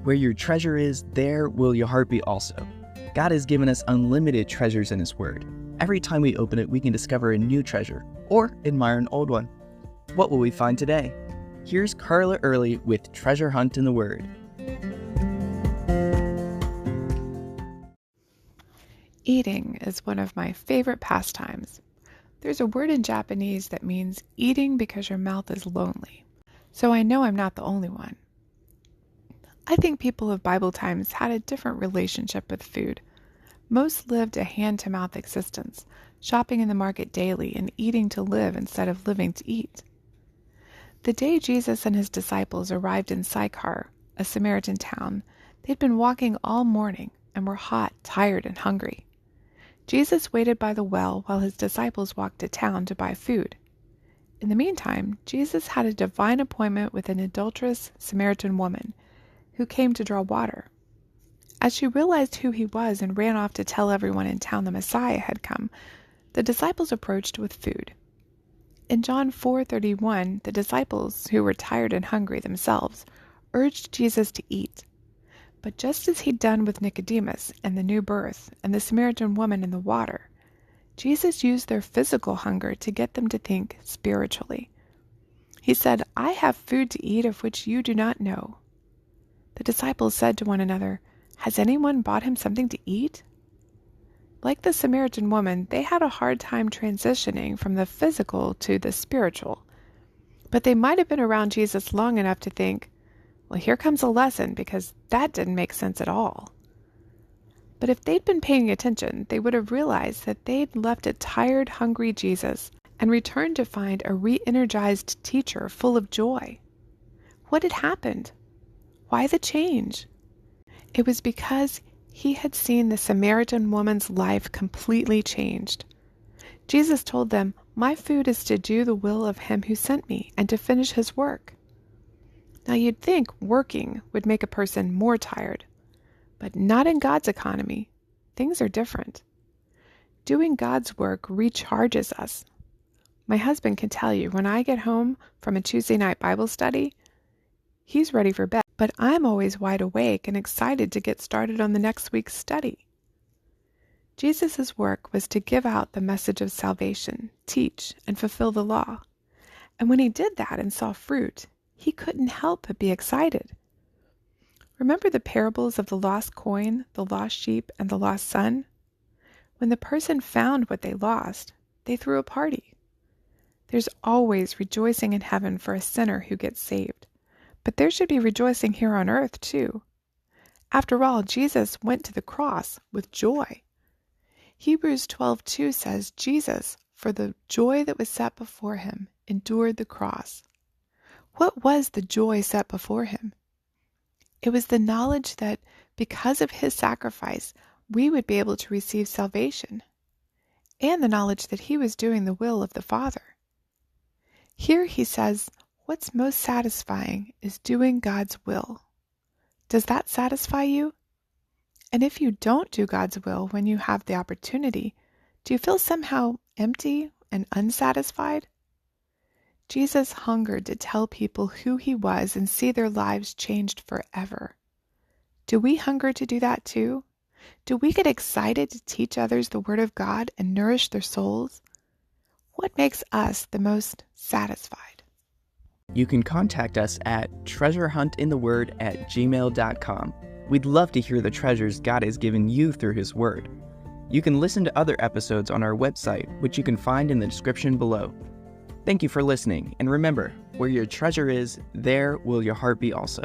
Where your treasure is, there will your heart be also. God has given us unlimited treasures in His Word. Every time we open it, we can discover a new treasure or admire an old one. What will we find today? Here's Carla Early with Treasure Hunt in the Word. Eating is one of my favorite pastimes. There's a word in Japanese that means eating because your mouth is lonely. So I know I'm not the only one. I think people of Bible times had a different relationship with food. Most lived a hand-to-mouth existence, shopping in the market daily and eating to live instead of living to eat. The day Jesus and his disciples arrived in Sychar, a Samaritan town, they'd been walking all morning and were hot, tired, and hungry. Jesus waited by the well while his disciples walked to town to buy food. In the meantime, Jesus had a divine appointment with an adulterous Samaritan woman who came to draw water. As she realized who he was and ran off to tell everyone in town the Messiah had come, the disciples approached with food. In John 4:31, the disciples, who were tired and hungry themselves, urged Jesus to eat. But just as he'd done with Nicodemus and the new birth and the Samaritan woman in the water, Jesus used their physical hunger to get them to think spiritually. He said, "I have food to eat of which you do not know." The disciples said to one another, "Has anyone bought him something to eat?" Like the Samaritan woman, they had a hard time transitioning from the physical to the spiritual. But they might have been around Jesus long enough to think, well, here comes a lesson, because that didn't make sense at all. But if they'd been paying attention, they would have realized that they'd left a tired, hungry Jesus and returned to find a re-energized teacher full of joy. What had happened? Why the change? It was because he had seen the Samaritan woman's life completely changed. Jesus told them, "My food is to do the will of him who sent me and to finish his work." Now you'd think working would make a person more tired, but not in God's economy. Things are different. Doing God's work recharges us. My husband can tell you, when I get home from a Tuesday night Bible study, he's ready for bed, but I'm always wide awake and excited to get started on the next week's study. Jesus' work was to give out the message of salvation, teach, and fulfill the law. And when he did that and saw fruit, he couldn't help but be excited. Remember the parables of the lost coin, the lost sheep, and the lost son? When the person found what they lost, they threw a party. There's always rejoicing in heaven for a sinner who gets saved. But there should be rejoicing here on earth, too. After all, Jesus went to the cross with joy. Hebrews 12:2 says, Jesus, for the joy that was set before him, endured the cross. What was the joy set before him? It was the knowledge that because of his sacrifice, we would be able to receive salvation, and the knowledge that he was doing the will of the Father. Here he says, what's most satisfying is doing God's will. Does that satisfy you? And if you don't do God's will when you have the opportunity, do you feel somehow empty and unsatisfied? Jesus hungered to tell people who he was and see their lives changed forever. Do we hunger to do that too? Do we get excited to teach others the Word of God and nourish their souls? What makes us the most satisfied? You can contact us at treasurehuntintheword@gmail.com. We'd love to hear the treasures God has given you through His Word. You can listen to other episodes on our website, which you can find in the description below. Thank you for listening, and remember, where your treasure is, there will your heart be also.